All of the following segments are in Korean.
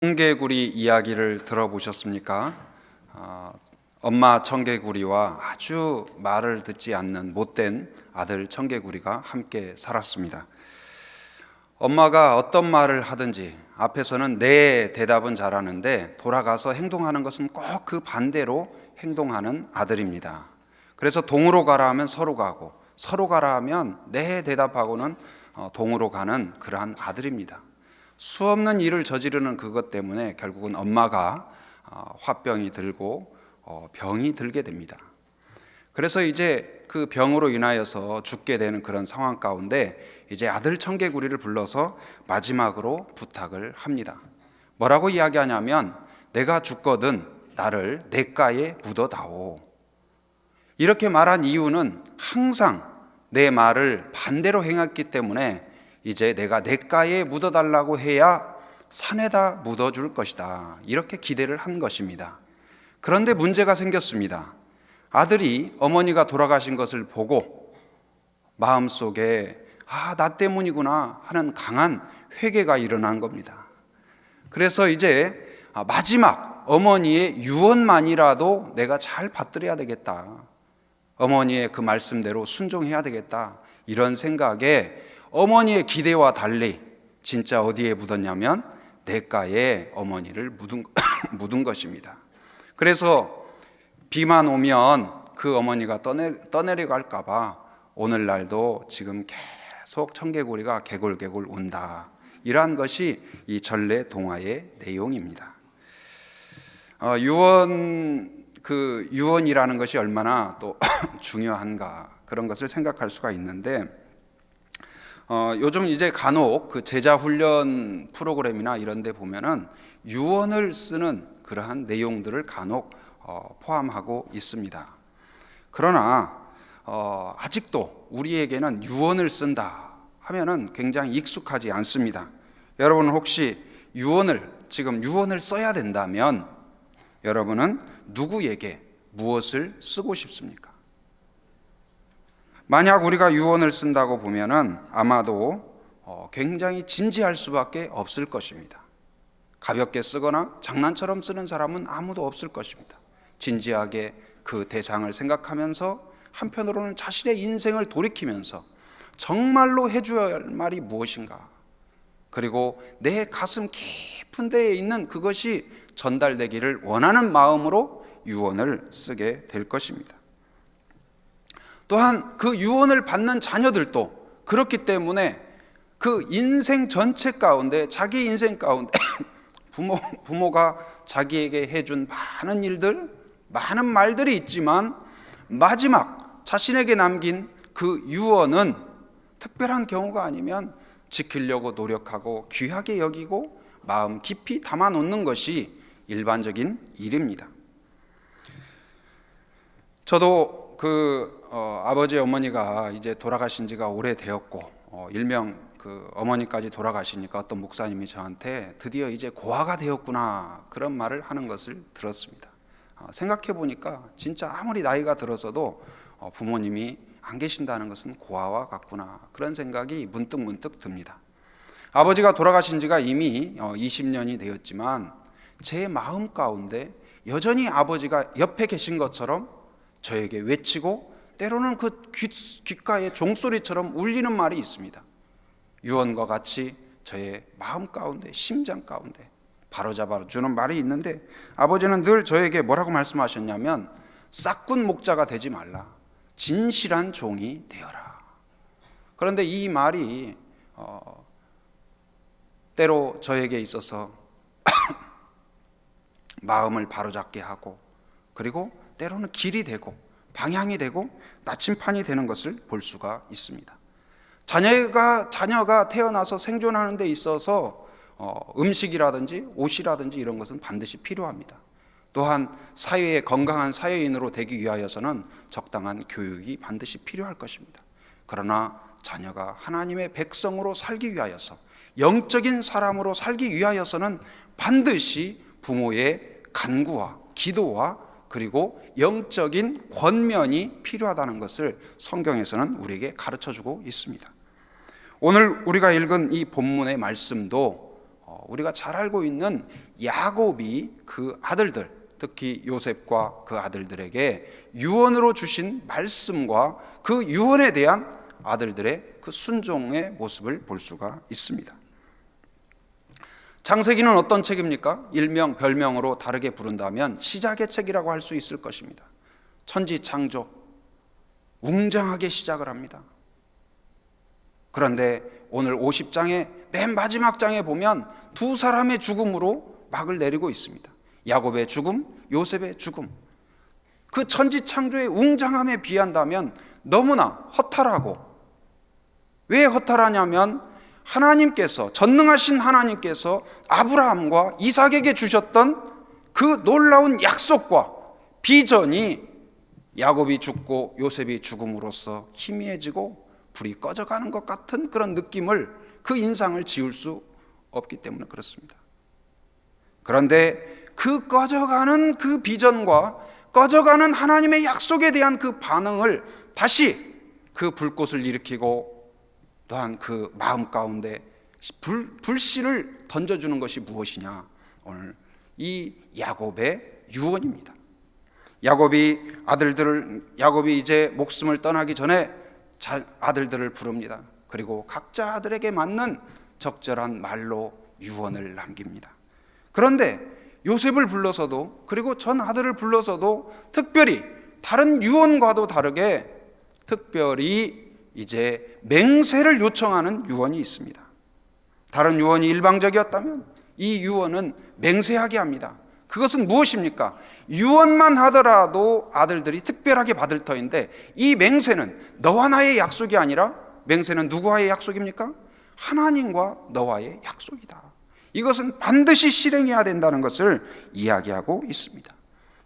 청개구리 이야기를 들어보셨습니까? 엄마 청개구리와 아주 말을 듣지 않는 못된 아들 청개구리가 함께 살았습니다. 엄마가 어떤 말을 하든지 앞에서는 네 대답은 잘하는데 돌아가서 행동하는 것은 꼭 그 반대로 행동하는 아들입니다. 그래서 동으로 가라 하면 서로 가고, 서로 가라 하면 네 대답하고는 동으로 가는 그러한 아들입니다. 수없는 일을 저지르는 그것 때문에 결국은 엄마가 화병이 들고 병이 들게 됩니다. 그래서 이제 그 병으로 인하여서 죽게 되는 그런 상황 가운데 이제 아들 청개구리를 불러서 마지막으로 부탁을 합니다. 뭐라고 이야기하냐면, 내가 죽거든 나를 냇가에 묻어다오. 이렇게 말한 이유는 항상 내 말을 반대로 행했기 때문에 이제 내가 냇가에 묻어달라고 해야 산에다 묻어줄 것이다, 이렇게 기대를 한 것입니다. 그런데 문제가 생겼습니다. 아들이 어머니가 돌아가신 것을 보고 마음속에 나 때문이구나 하는 강한 회개가 일어난 겁니다. 그래서 이제 마지막 어머니의 유언만이라도 내가 잘 받들어야 되겠다, 어머니의 그 말씀대로 순종해야 되겠다, 이런 생각에 어머니의 기대와 달리 진짜 어디에 묻었냐면 냇가에 어머니를 묻은 것입니다. 그래서 비만 오면 그 어머니가 떠내려갈까 봐 오늘날도 지금 계속 청개구리가 개굴개굴 운다, 이러한 것이 이 전래 동화의 내용입니다. 유언이라는 것이 얼마나 또 중요한가, 그런 것을 생각할 수가 있는데, 요즘 이제 간혹 그 제자 훈련 프로그램이나 이런 데 보면은 유언을 쓰는 그러한 내용들을 간혹 포함하고 있습니다. 그러나 아직도 우리에게는 유언을 쓴다 하면은 굉장히 익숙하지 않습니다. 여러분은 혹시 지금 유언을 써야 된다면 여러분은 누구에게 무엇을 쓰고 싶습니까? 만약 우리가 유언을 쓴다고 보면은 아마도 굉장히 진지할 수밖에 없을 것입니다. 가볍게 쓰거나 장난처럼 쓰는 사람은 아무도 없을 것입니다. 진지하게 그 대상을 생각하면서 한편으로는 자신의 인생을 돌이키면서 정말로 해줘야 할 말이 무엇인가, 그리고 내 가슴 깊은 데에 있는 그것이 전달되기를 원하는 마음으로 유언을 쓰게 될 것입니다. 또한 그 유언을 받는 자녀들도 그렇기 때문에 그 인생 전체 가운데, 자기 인생 가운데 부모가 자기에게 해준 많은 일들, 많은 말들이 있지만 마지막 자신에게 남긴 그 유언은 특별한 경우가 아니면 지키려고 노력하고 귀하게 여기고 마음 깊이 담아 놓는 것이 일반적인 일입니다. 저도 아버지 어머니가 이제 돌아가신 지가 오래되었고, 일명 어머니까지 돌아가시니까 어떤 목사님이 저한테 드디어 이제 고아가 되었구나, 그런 말을 하는 것을 들었습니다. 생각해 보니까 진짜 아무리 나이가 들어서도 부모님이 안 계신다는 것은 고아와 같구나, 그런 생각이 문득 듭니다. 아버지가 돌아가신 지가 이미 20년이 되었지만 제 마음 가운데 여전히 아버지가 옆에 계신 것처럼 저에게 외치고 때로는 그 귓가에 종소리처럼 울리는 말이 있습니다. 유언과 같이 저의 마음 가운데, 심장 가운데 바로잡아 주는 말이 있는데, 아버지는 늘 저에게 뭐라고 말씀하셨냐면, 싹군 목자가 되지 말라, 진실한 종이 되어라. 그런데 이 말이 때로 저에게 있어서 마음을 바로잡게 하고, 그리고 때로는 길이 되고 방향이 되고 나침판이 되는 것을 볼 수가 있습니다. 자녀가 태어나서 생존하는 데 있어서 음식이라든지 옷이라든지 이런 것은 반드시 필요합니다. 또한 사회의 건강한 사회인으로 되기 위하여서는 적당한 교육이 반드시 필요할 것입니다. 그러나 자녀가 하나님의 백성으로 살기 위하여서, 영적인 사람으로 살기 위하여서는 반드시 부모의 간구와 기도와 그리고 영적인 권면이 필요하다는 것을 성경에서는 우리에게 가르쳐주고 있습니다. 오늘 우리가 읽은 이 본문의 말씀도 우리가 잘 알고 있는 야곱이 그 아들들, 특히 요셉과 그 아들들에게 유언으로 주신 말씀과 그 유언에 대한 아들들의 그 순종의 모습을 볼 수가 있습니다. 창세기는 어떤 책입니까? 일명 별명으로 다르게 부른다면 시작의 책이라고 할 수 있을 것입니다. 천지창조, 웅장하게 시작을 합니다. 그런데 오늘 50장의 맨 마지막 장에 보면 두 사람의 죽음으로 막을 내리고 있습니다. 야곱의 죽음, 요셉의 죽음. 그 천지창조의 웅장함에 비한다면 너무나 허탈하고, 왜 허탈하냐면 하나님께서, 전능하신 하나님께서 아브라함과 이삭에게 주셨던 그 놀라운 약속과 비전이 야곱이 죽고 요셉이 죽음으로써 희미해지고 불이 꺼져가는 것 같은 그런 느낌을, 그 인상을 지울 수 없기 때문에 그렇습니다. 그런데 그 꺼져가는 그 비전과 꺼져가는 하나님의 약속에 대한 그 반응을 다시 그 불꽃을 일으키고 또한 그 마음 가운데 불씨를 던져주는 것이 무엇이냐? 오늘 이 야곱의 유언입니다. 야곱이 이제 목숨을 떠나기 전에 아들들을 부릅니다. 그리고 각자 아들에게 맞는 적절한 말로 유언을 남깁니다. 그런데 요셉을 불러서도, 그리고 전 아들을 불러서도 특별히 다른 유언과도 다르게 특별히 이제 맹세를 요청하는 유언이 있습니다. 다른 유언이 일방적이었다면 이 유언은 맹세하게 합니다. 그것은 무엇입니까? 유언만 하더라도 아들들이 특별하게 받을 터인데, 이 맹세는 너와 나의 약속이 아니라, 맹세는 누구와의 약속입니까? 하나님과 너와의 약속이다. 이것은 반드시 실행해야 된다는 것을 이야기하고 있습니다.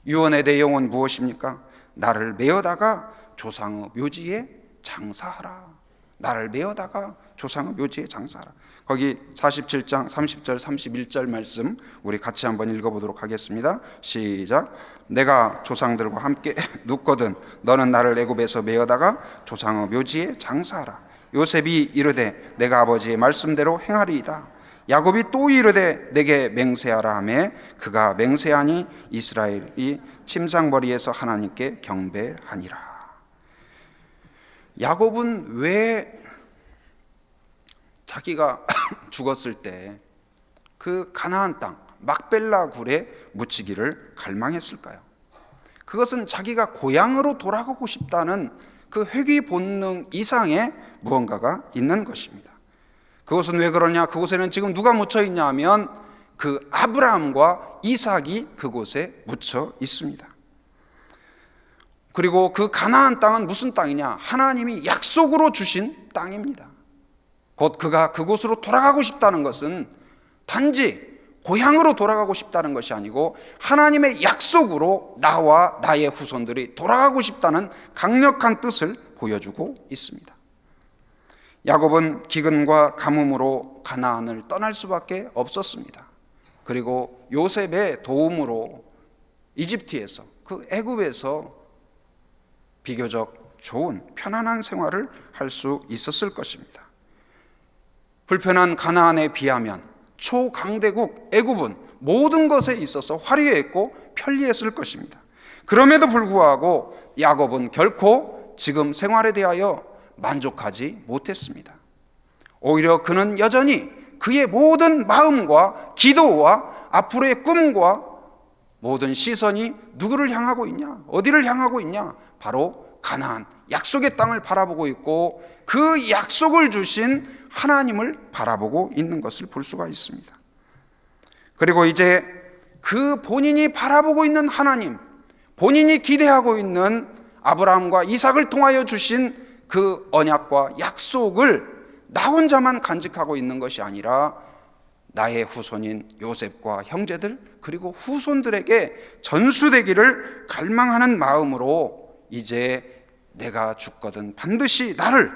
유언의 내용은 무엇입니까? 나를 메어다가 조상의 묘지에 장사하라. 나를 메어다가 조상의 묘지에 장사하라. 거기 47장 30절 31절 말씀 우리 같이 한번 읽어보도록 하겠습니다. 시작. 내가 조상들과 함께 눕거든 너는 나를 애굽에서 메어다가 조상의 묘지에 장사하라. 요셉이 이르되 내가 아버지의 말씀대로 행하리이다. 야곱이 또 이르되 내게 맹세하라 하매 그가 맹세하니 이스라엘이 침상머리에서 하나님께 경배하니라. 야곱은 왜 자기가 죽었을 때 그 가나안 땅 막벨라 굴에 묻히기를 갈망했을까요? 그것은 자기가 고향으로 돌아가고 싶다는 그 회귀 본능 이상의 무언가가 있는 것입니다. 그것은 왜 그러냐? 그곳에는 지금 누가 묻혀 있냐 하면 그 아브라함과 이삭이 그곳에 묻혀 있습니다. 그리고 그 가나안 땅은 무슨 땅이냐? 하나님이 약속으로 주신 땅입니다. 곧 그가 그곳으로 돌아가고 싶다는 것은 단지 고향으로 돌아가고 싶다는 것이 아니고 하나님의 약속으로 나와 나의 후손들이 돌아가고 싶다는 강력한 뜻을 보여주고 있습니다. 야곱은 기근과 가뭄으로 가나안을 떠날 수밖에 없었습니다. 그리고 요셉의 도움으로 이집트에서, 그 애굽에서 비교적 좋은 편안한 생활을 할 수 있었을 것입니다. 불편한 가나안에 비하면 초강대국 애굽은 모든 것에 있어서 화려했고 편리했을 것입니다. 그럼에도 불구하고 야곱은 결코 지금 생활에 대하여 만족하지 못했습니다. 오히려 그는 여전히 그의 모든 마음과 기도와 앞으로의 꿈과 모든 시선이 누구를 향하고 있냐? 어디를 향하고 있냐? 바로 가나안, 약속의 땅을 바라보고 있고 그 약속을 주신 하나님을 바라보고 있는 것을 볼 수가 있습니다. 그리고 이제 그 본인이 바라보고 있는 하나님, 본인이 기대하고 있는 아브라함과 이삭을 통하여 주신 그 언약과 약속을 나 혼자만 간직하고 있는 것이 아니라 나의 후손인 요셉과 형제들 그리고 후손들에게 전수되기를 갈망하는 마음으로 이제 내가 죽거든 반드시 나를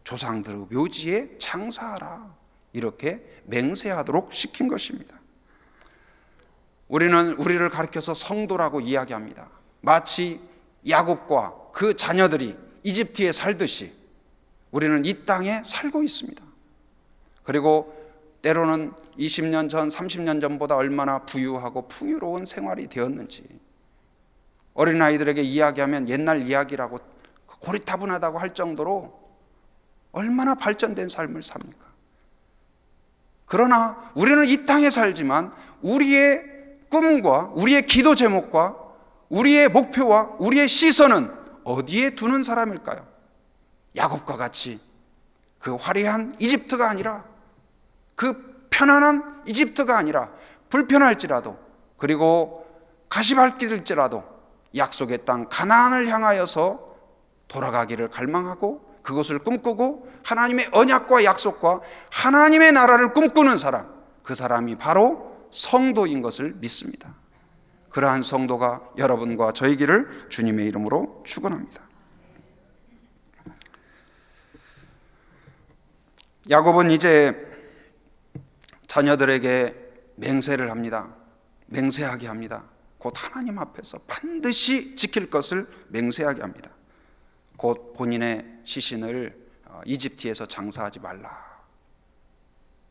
조상들의 묘지에 장사하라 이렇게 맹세하도록 시킨 것입니다. 우리는 우리를 가리켜서 성도라고 이야기합니다. 마치 야곱과 그 자녀들이 이집트에 살듯이 우리는 이 땅에 살고 있습니다. 그리고 때로는 20년 전, 30년 전보다 얼마나 부유하고 풍요로운 생활이 되었는지, 어린아이들에게 이야기하면 옛날 이야기라고 고리타분하다고 할 정도로 얼마나 발전된 삶을 삽니까? 그러나 우리는 이 땅에 살지만 우리의 꿈과 우리의 기도 제목과 우리의 목표와 우리의 시선은 어디에 두는 사람일까요? 야곱과 같이 그 화려한 이집트가 아니라, 그 편안한 이집트가 아니라, 불편할지라도, 그리고 가시밭길일지라도 약속의 땅 가나안을 향하여서 돌아가기를 갈망하고 그것을 꿈꾸고 하나님의 언약과 약속과 하나님의 나라를 꿈꾸는 사람, 그 사람이 바로 성도인 것을 믿습니다. 그러한 성도가 여러분과 저이기를 주님의 이름으로 축원합니다. 야곱은 이제 자녀들에게 맹세를 합니다. 맹세하게 합니다. 곧 하나님 앞에서 반드시 지킬 것을 맹세하게 합니다. 곧 본인의 시신을 이집트에서 장사하지 말라.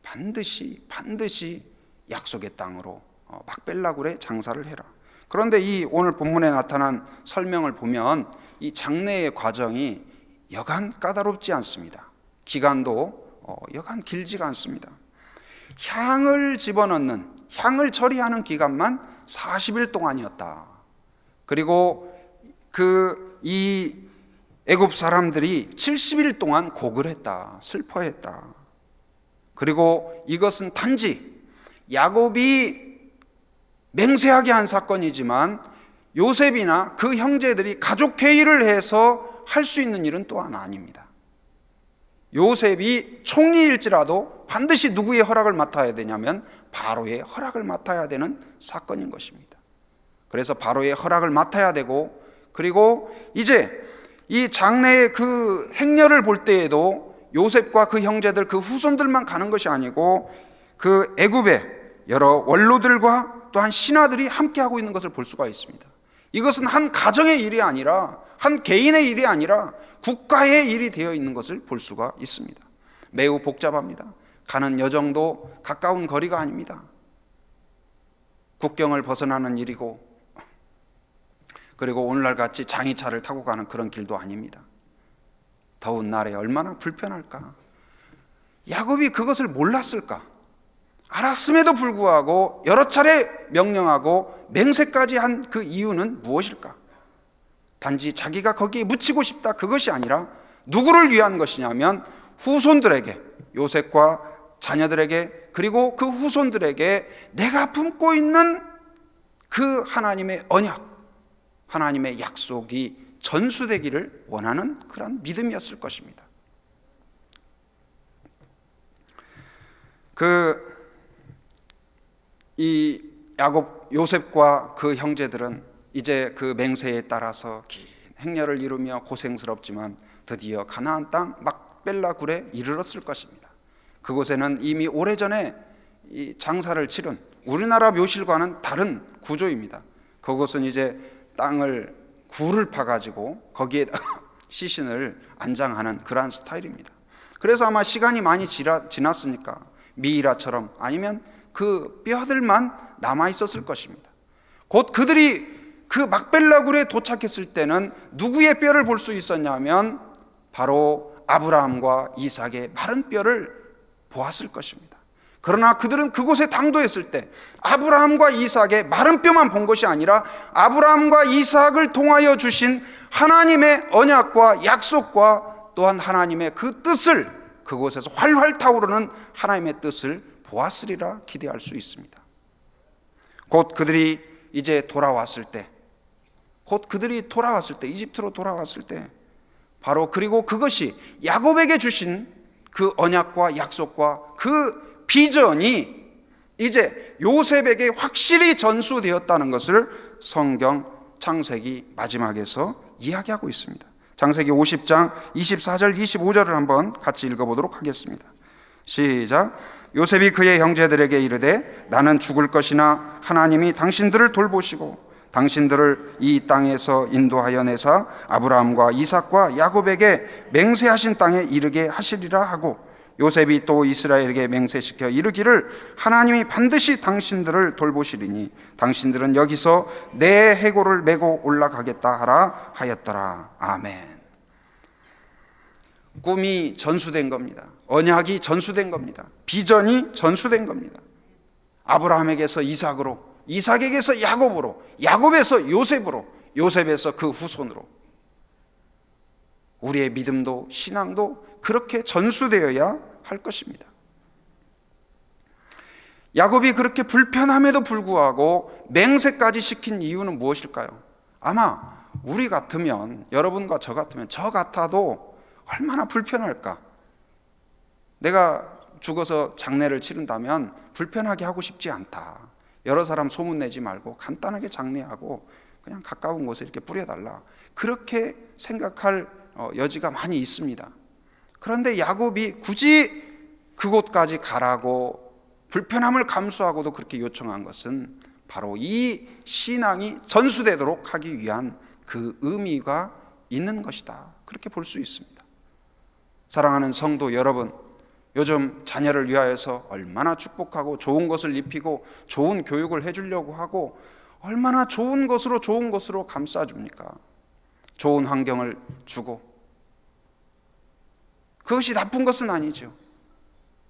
반드시 약속의 땅으로 막벨라굴에 장사를 해라. 그런데 이 오늘 본문에 나타난 설명을 보면 이 장례의 과정이 여간 까다롭지 않습니다. 기간도 여간 길지가 않습니다. 향을 집어넣는, 향을 처리하는 기간만 40일 동안이었다. 그리고 이 애굽 사람들이 70일 동안 곡을 했다, 슬퍼했다. 그리고 이것은 단지 야곱이 맹세하게 한 사건이지만 요셉이나 그 형제들이 가족 회의를 해서 할 수 있는 일은 또한 아닙니다. 요셉이 총리일지라도 반드시 누구의 허락을 맡아야 되냐면 바로의 허락을 맡아야 되는 사건인 것입니다. 그래서 바로의 허락을 맡아야 되고, 그리고 이제 이 장래의 그 행렬을 볼 때에도 요셉과 그 형제들, 그 후손들만 가는 것이 아니고 그 애굽의 여러 원로들과 또한 신하들이 함께하고 있는 것을 볼 수가 있습니다. 이것은 한 가정의 일이 아니라, 한 개인의 일이 아니라 국가의 일이 되어 있는 것을 볼 수가 있습니다. 매우 복잡합니다. 가는 여정도 가까운 거리가 아닙니다. 국경을 벗어나는 일이고, 그리고 오늘날 같이 장의차를 타고 가는 그런 길도 아닙니다. 더운 날에 얼마나 불편할까? 야곱이 그것을 몰랐을까? 알았음에도 불구하고 여러 차례 명령하고 맹세까지 한 그 이유는 무엇일까? 단지 자기가 거기에 묻히고 싶다, 그것이 아니라 누구를 위한 것이냐면 후손들에게, 요셉과 자녀들에게, 그리고 그 후손들에게 내가 품고 있는 그 하나님의 언약, 하나님의 약속이 전수되기를 원하는 그런 믿음이었을 것입니다. 이 야곱, 요셉과 그 형제들은 이제 그 맹세에 따라서 긴 행렬을 이루며 고생스럽지만 드디어 가나안 땅 막벨라 굴에 이르렀을 것입니다. 그곳에는 이미 오래전에 이 장사를 치른 우리나라 묘실과는 다른 구조입니다. 그곳은 이제 땅을 굴을 파가지고 거기에 시신을 안장하는 그러한 스타일입니다. 그래서 아마 시간이 많이 지났으니까 미이라처럼, 아니면 그 뼈들만 남아 있었을 것입니다. 곧 그들이 그 막벨라굴에 도착했을 때는 누구의 뼈를 볼 수 있었냐면 바로 아브라함과 이삭의 마른 뼈를 보았을 것입니다. 그러나 그들은 그곳에 당도했을 때 아브라함과 이삭의 마른 뼈만 본 것이 아니라 아브라함과 이삭을 통하여 주신 하나님의 언약과 약속과 또한 하나님의 그 뜻을, 그곳에서 활활 타오르는 하나님의 뜻을 보았으리라 기대할 수 있습니다. 곧 그들이 이제 돌아왔을 때, 이집트로 돌아왔을 때, 바로 그리고 그것이 야곱에게 주신 그 언약과 약속과 그 비전이 이제 요셉에게 확실히 전수되었다는 것을 성경 창세기 마지막에서 이야기하고 있습니다. 창세기 50장 24절 25절을 한번 같이 읽어보도록 하겠습니다. 시작. 요셉이 그의 형제들에게 이르되 나는 죽을 것이나 하나님이 당신들을 돌보시고 당신들을 이 땅에서 인도하여 내사 아브라함과 이삭과 야곱에게 맹세하신 땅에 이르게 하시리라 하고 요셉이 또 이스라엘에게 맹세시켜 이르기를 하나님이 반드시 당신들을 돌보시리니 당신들은 여기서 내 해골을 메고 올라가겠다 하라 하였더라. 아멘. 꿈이 전수된 겁니다. 언약이 전수된 겁니다. 비전이 전수된 겁니다. 아브라함에게서 이삭으로, 이삭에게서 야곱으로, 야곱에서 요셉으로, 요셉에서 그 후손으로 우리의 믿음도 신앙도 그렇게 전수되어야 할 것입니다. 야곱이 그렇게 불편함에도 불구하고 맹세까지 시킨 이유는 무엇일까요? 아마 우리 같으면, 여러분과 저 같으면, 저 같아도 얼마나 불편할까? 내가 죽어서 장례를 치른다면 불편하게 하고 싶지 않다. 여러 사람 소문내지 말고 간단하게 장례하고 그냥 가까운 곳에 이렇게 뿌려달라. 그렇게 생각할 여지가 많이 있습니다. 그런데 야곱이 굳이 그곳까지 가라고 불편함을 감수하고도 그렇게 요청한 것은 바로 이 신앙이 전수되도록 하기 위한 그 의미가 있는 것이다. 그렇게 볼 수 있습니다. 사랑하는 성도 여러분, 요즘 자녀를 위하여서 얼마나 축복하고 좋은 것을 입히고 좋은 교육을 해주려고 하고 얼마나 좋은 것으로 감싸줍니까? 좋은 환경을 주고, 그것이 나쁜 것은 아니죠.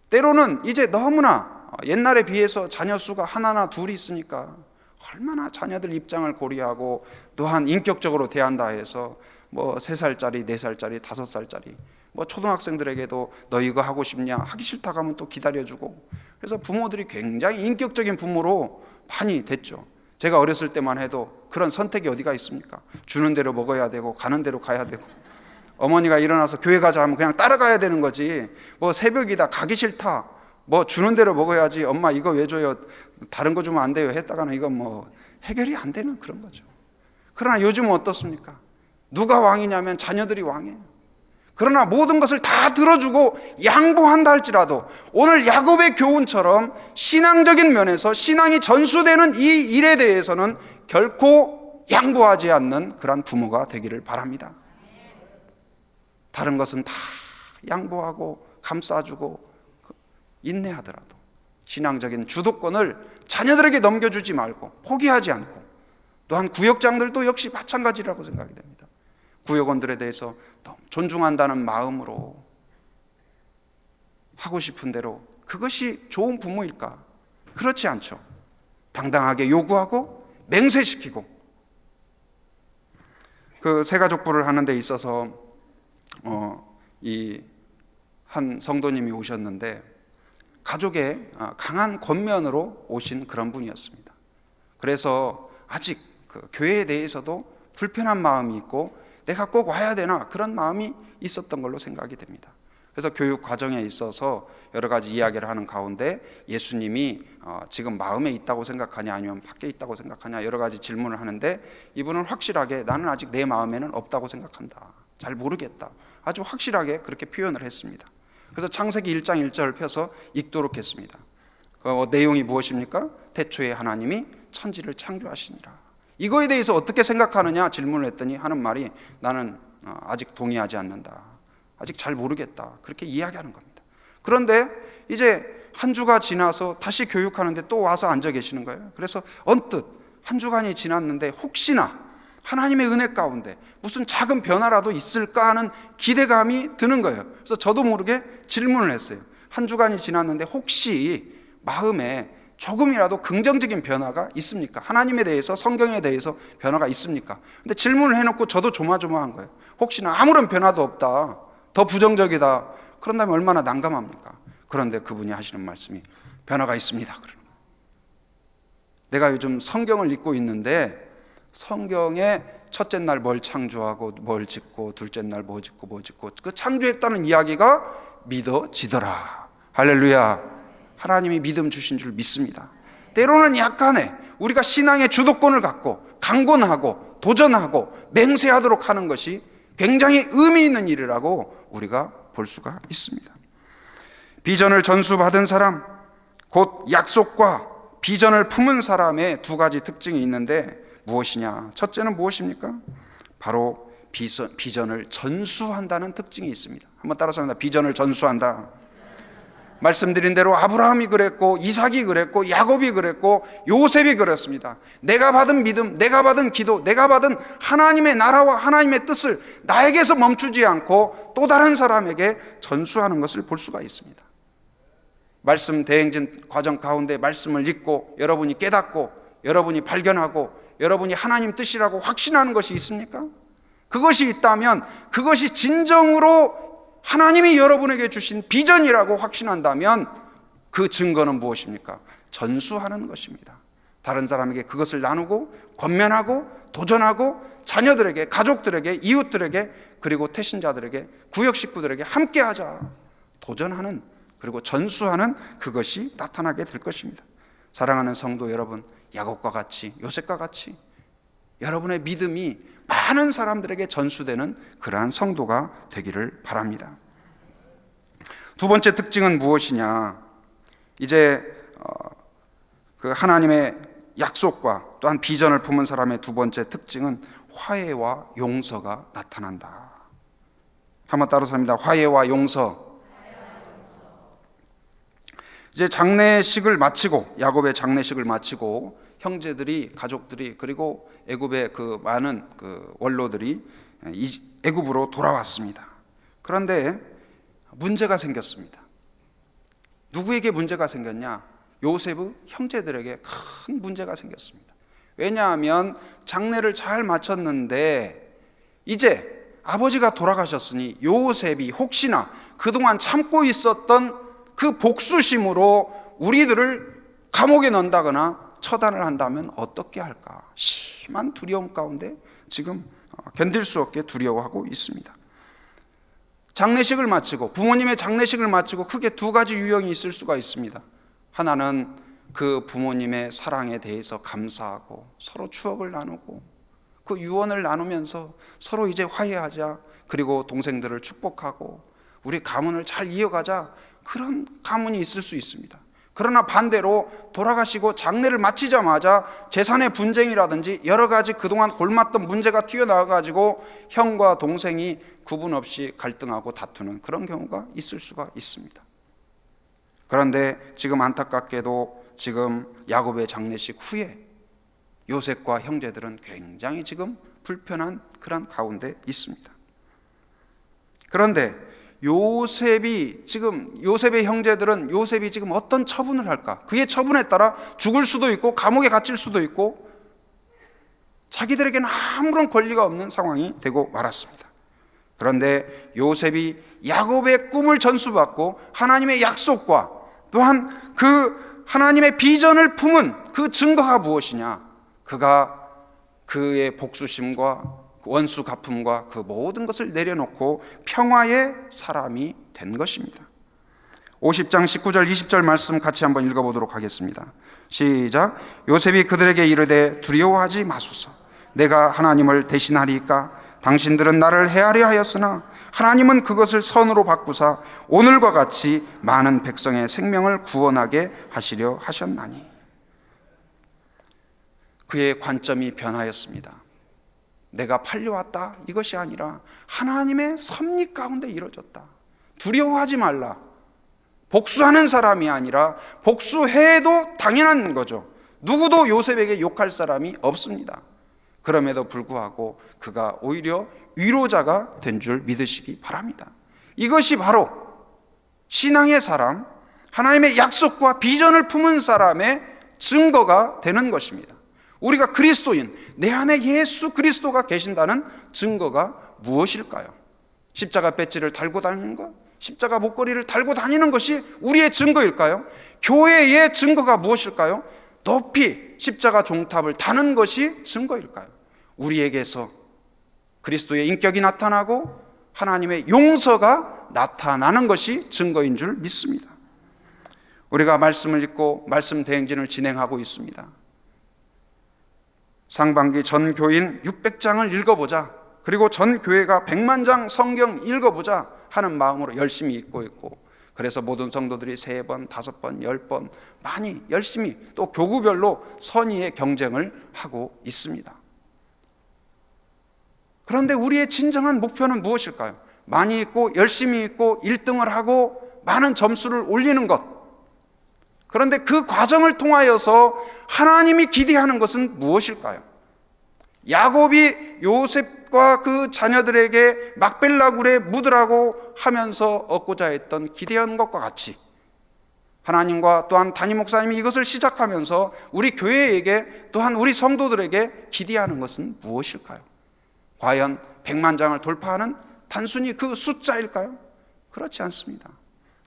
때로는 이제 너무나 옛날에 비해서 자녀 수가 하나나 둘이 있으니까 얼마나 자녀들 입장을 고려하고 또한 인격적으로 대한다 해서 3살짜리, 4살짜리, 5살짜리 초등학생들에게도 너 이거 하고 싶냐? 하기 싫다고 하면 또 기다려주고, 그래서 부모들이 굉장히 인격적인 부모로 많이 됐죠. 제가 어렸을 때만 해도 그런 선택이 어디가 있습니까? 주는 대로 먹어야 되고 가는 대로 가야 되고, 어머니가 일어나서 교회 가자 하면 그냥 따라가야 되는 거지, 새벽이다 가기 싫다, 주는 대로 먹어야지, 엄마 이거 왜 줘요, 다른 거 주면 안 돼요 했다가는 이건 해결이 안 되는 그런 거죠. 그러나 요즘은 어떻습니까? 누가 왕이냐면 자녀들이 왕이에요. 그러나 모든 것을 다 들어주고 양보한다 할지라도 오늘 야곱의 교훈처럼 신앙적인 면에서 신앙이 전수되는 이 일에 대해서는 결코 양보하지 않는 그런 부모가 되기를 바랍니다. 다른 것은 다 양보하고 감싸주고 인내하더라도 신앙적인 주도권을 자녀들에게 넘겨주지 말고 포기하지 않고, 또한 구역장들도 역시 마찬가지라고 생각이 됩니다. 구역원들에 대해서 너무 존중한다는 마음으로 하고 싶은 대로, 그것이 좋은 부모일까? 그렇지 않죠. 당당하게 요구하고 맹세시키고. 그 새가족부를 하는 데 있어서 이 한 성도님이 오셨는데 가족의 강한 권면으로 오신 그런 분이었습니다. 그래서 아직 그 교회에 대해서도 불편한 마음이 있고 내가 꼭 와야 되나 그런 마음이 있었던 걸로 생각이 됩니다. 그래서 교육 과정에 있어서 여러 가지 이야기를 하는 가운데 예수님이 지금 마음에 있다고 생각하냐 아니면 밖에 있다고 생각하냐 여러 가지 질문을 하는데, 이분은 확실하게 나는 아직 내 마음에는 없다고 생각한다, 잘 모르겠다, 아주 확실하게 그렇게 표현을 했습니다. 그래서 창세기 1장 1절을 펴서 읽도록 했습니다. 그 내용이 무엇입니까? 태초에 하나님이 천지를 창조하시니라. 이거에 대해서 어떻게 생각하느냐 질문을 했더니 하는 말이, 나는 아직 동의하지 않는다, 아직 잘 모르겠다, 그렇게 이야기하는 겁니다. 그런데 이제 한 주가 지나서 다시 교육하는데 또 와서 앉아 계시는 거예요. 그래서 언뜻 한 주간이 지났는데 혹시나 하나님의 은혜 가운데 무슨 작은 변화라도 있을까 하는 기대감이 드는 거예요. 그래서 저도 모르게 질문을 했어요. 한 주간이 지났는데 혹시 마음에 조금이라도 긍정적인 변화가 있습니까? 하나님에 대해서, 성경에 대해서 변화가 있습니까? 근데 질문을 해놓고 저도 조마조마한 거예요. 혹시나 아무런 변화도 없다, 더 부정적이다, 그런다면 얼마나 난감합니까? 그런데 그분이 하시는 말씀이 변화가 있습니다 그러는 거예요. 내가 요즘 성경을 읽고 있는데 성경에 첫째 날 뭘 창조하고 뭘 짓고 둘째 날 뭐 짓고 그 창조했다는 이야기가 믿어지더라. 할렐루야. 하나님이 믿음 주신 줄 믿습니다. 때로는 약간의 우리가 신앙의 주도권을 갖고 강권하고 도전하고 맹세하도록 하는 것이 굉장히 의미 있는 일이라고 우리가 볼 수가 있습니다. 비전을 전수받은 사람, 곧 약속과 비전을 품은 사람의 두 가지 특징이 있는데 무엇이냐? 첫째는 무엇입니까? 바로 비전을 전수한다는 특징이 있습니다. 한번 따라서 합니다. 비전을 전수한다. 말씀드린 대로 아브라함이 그랬고, 이삭이 그랬고, 야곱이 그랬고, 요셉이 그랬습니다. 내가 받은 믿음, 내가 받은 기도, 내가 받은 하나님의 나라와 하나님의 뜻을 나에게서 멈추지 않고 또 다른 사람에게 전수하는 것을 볼 수가 있습니다. 말씀 대행진 과정 가운데 말씀을 읽고 여러분이 깨닫고 여러분이 발견하고 여러분이 하나님 뜻이라고 확신하는 것이 있습니까? 그것이 있다면, 그것이 진정으로 하나님이 여러분에게 주신 비전이라고 확신한다면 그 증거는 무엇입니까? 전수하는 것입니다. 다른 사람에게 그것을 나누고 권면하고 도전하고 자녀들에게, 가족들에게, 이웃들에게, 그리고 태신자들에게, 구역 식구들에게 함께하자, 도전하는, 그리고 전수하는 그것이 나타나게 될 것입니다. 사랑하는 성도 여러분, 야곱과 같이, 요셉과 같이 여러분의 믿음이 많은 사람들에게 전수되는 그러한 성도가 되기를 바랍니다. 두 번째 특징은 무엇이냐? 이제 그 하나님의 약속과 또한 비전을 품은 사람의 두 번째 특징은 화해와 용서가 나타난다. 한번 따라서 합니다. 화해와 용서. 이제 장례식을 마치고, 야곱의 장례식을 마치고 형제들이, 가족들이, 그리고 애굽의 그 많은 그 원로들이 애굽으로 돌아왔습니다. 그런데 문제가 생겼습니다. 누구에게 문제가 생겼냐? 요셉의 형제들에게 큰 문제가 생겼습니다. 왜냐하면 장례를 잘 마쳤는데 이제 아버지가 돌아가셨으니 요셉이 혹시나 그동안 참고 있었던 그 복수심으로 우리들을 감옥에 넣는다거나 처단을 한다면 어떻게 할까? 심한 두려움 가운데 지금 견딜 수 없게 두려워하고 있습니다. 장례식을 마치고, 부모님의 장례식을 마치고 크게 두 가지 유형이 있을 수가 있습니다. 하나는 그 부모님의 사랑에 대해서 감사하고 서로 추억을 나누고 그 유언을 나누면서 서로 이제 화해하자, 그리고 동생들을 축복하고 우리 가문을 잘 이어가자, 그런 가문이 있을 수 있습니다. 그러나 반대로 돌아가시고 장례를 마치자마자 재산의 분쟁이라든지 여러 가지 그동안 골랐던 문제가 튀어나와가지고 형과 동생이 구분 없이 갈등하고 다투는 그런 경우가 있을 수가 있습니다. 그런데 지금 안타깝게도 지금 야곱의 장례식 후에 요셉과 형제들은 굉장히 지금 불편한 그런 가운데 있습니다. 그런데 요셉의 형제들은 요셉이 지금 어떤 처분을 할까? 그의 처분에 따라 죽을 수도 있고 감옥에 갇힐 수도 있고 자기들에게는 아무런 권리가 없는 상황이 되고 말았습니다. 그런데 요셉이 야곱의 꿈을 전수받고 하나님의 약속과 또한 그 하나님의 비전을 품은 그 증거가 무엇이냐? 그가 그의 복수심과 원수 갚음과 그 모든 것을 내려놓고 평화의 사람이 된 것입니다. 50장 19절 20절 말씀 같이 한번 읽어보도록 하겠습니다. 시작. 요셉이 그들에게 이르되 두려워하지 마소서. 내가 하나님을 대신하리이까? 당신들은 나를 해하려 하였으나 하나님은 그것을 선으로 바꾸사 오늘과 같이 많은 백성의 생명을 구원하게 하시려 하셨나니. 그의 관점이 변하였습니다. 내가 팔려왔다, 이것이 아니라 하나님의 섭리 가운데 이루어졌다. 두려워하지 말라. 복수하는 사람이 아니라 복수해도 당연한 거죠. 누구도 요셉에게 욕할 사람이 없습니다. 그럼에도 불구하고 그가 오히려 위로자가 된 줄 믿으시기 바랍니다. 이것이 바로 신앙의 사람, 하나님의 약속과 비전을 품은 사람의 증거가 되는 것입니다. 우리가 그리스도인, 내 안에 예수 그리스도가 계신다는 증거가 무엇일까요? 십자가 배지를 달고 다니는 것, 십자가 목걸이를 달고 다니는 것이 우리의 증거일까요? 교회의 증거가 무엇일까요? 높이 십자가 종탑을 다는 것이 증거일까요? 우리에게서 그리스도의 인격이 나타나고 하나님의 용서가 나타나는 것이 증거인 줄 믿습니다. 우리가 말씀을 읽고 말씀 대행진을 진행하고 있습니다. 상반기 전 교인 600장을 읽어보자, 그리고 전 교회가 100만 장 성경 읽어보자 하는 마음으로 열심히 읽고 있고, 그래서 모든 성도들이 3번, 5번, 10번 많이 열심히 또 교구별로 선의의 경쟁을 하고 있습니다. 그런데 우리의 진정한 목표는 무엇일까요? 많이 읽고 열심히 읽고 1등을 하고 많은 점수를 올리는 것. 그런데 그 과정을 통하여서 하나님이 기대하는 것은 무엇일까요? 야곱이 요셉과 그 자녀들에게 막벨라굴에 묻으라고 하면서 얻고자 했던 기대한 것과 같이 하나님과 또한 담임 목사님이 이것을 시작하면서 우리 교회에게 또한 우리 성도들에게 기대하는 것은 무엇일까요? 과연 100만 장을 돌파하는 단순히 그 숫자일까요? 그렇지 않습니다.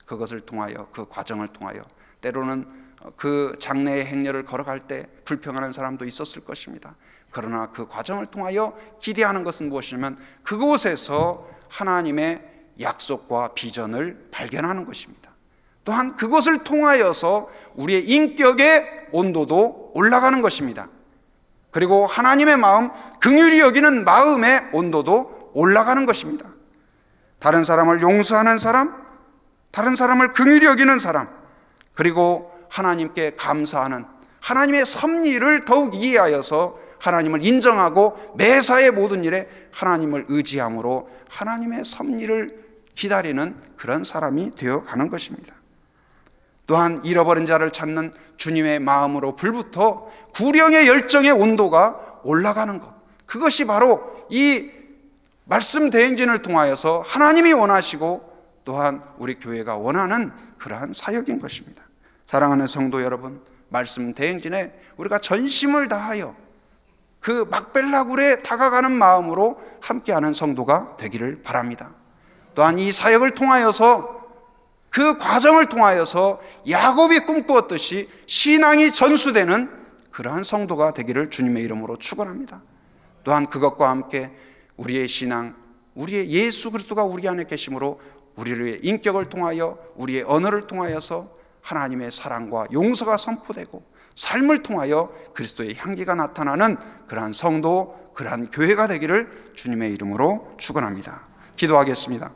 그것을 통하여, 그 과정을 통하여 때로는 그 장래의 행렬을 걸어갈 때 불평하는 사람도 있었을 것입니다. 그러나 그 과정을 통하여 기대하는 것은 무엇이냐면 그곳에서 하나님의 약속과 비전을 발견하는 것입니다. 또한 그것을 통하여서 우리의 인격의 온도도 올라가는 것입니다. 그리고 하나님의 마음, 긍휼히 여기는 마음의 온도도 올라가는 것입니다. 다른 사람을 용서하는 사람, 다른 사람을 긍휼히 여기는 사람, 그리고 하나님께 감사하는 하나님의 섭리를 더욱 이해하여서 하나님을 인정하고 매사의 모든 일에 하나님을 의지함으로 하나님의 섭리를 기다리는 그런 사람이 되어가는 것입니다. 또한 잃어버린 자를 찾는 주님의 마음으로 불부터 구령의 열정의 온도가 올라가는 것, 그것이 바로 이 말씀 대행진을 통하여서 하나님이 원하시고 또한 우리 교회가 원하는 그러한 사역인 것입니다. 사랑하는 성도 여러분, 말씀 대행진에 우리가 전심을 다하여 그 막벨라굴에 다가가는 마음으로 함께하는 성도가 되기를 바랍니다. 또한 이 사역을 통하여서 그 과정을 통하여서 야곱이 꿈꾸었듯이 신앙이 전수되는 그러한 성도가 되기를 주님의 이름으로 축원합니다. 또한 그것과 함께 우리의 신앙, 우리의 예수 그리스도가 우리 안에 계심으로 우리의 인격을 통하여 우리의 언어를 통하여서 하나님의 사랑과 용서가 선포되고 삶을 통하여 그리스도의 향기가 나타나는 그러한 성도, 그러한 교회가 되기를 주님의 이름으로 축원합니다. 기도하겠습니다.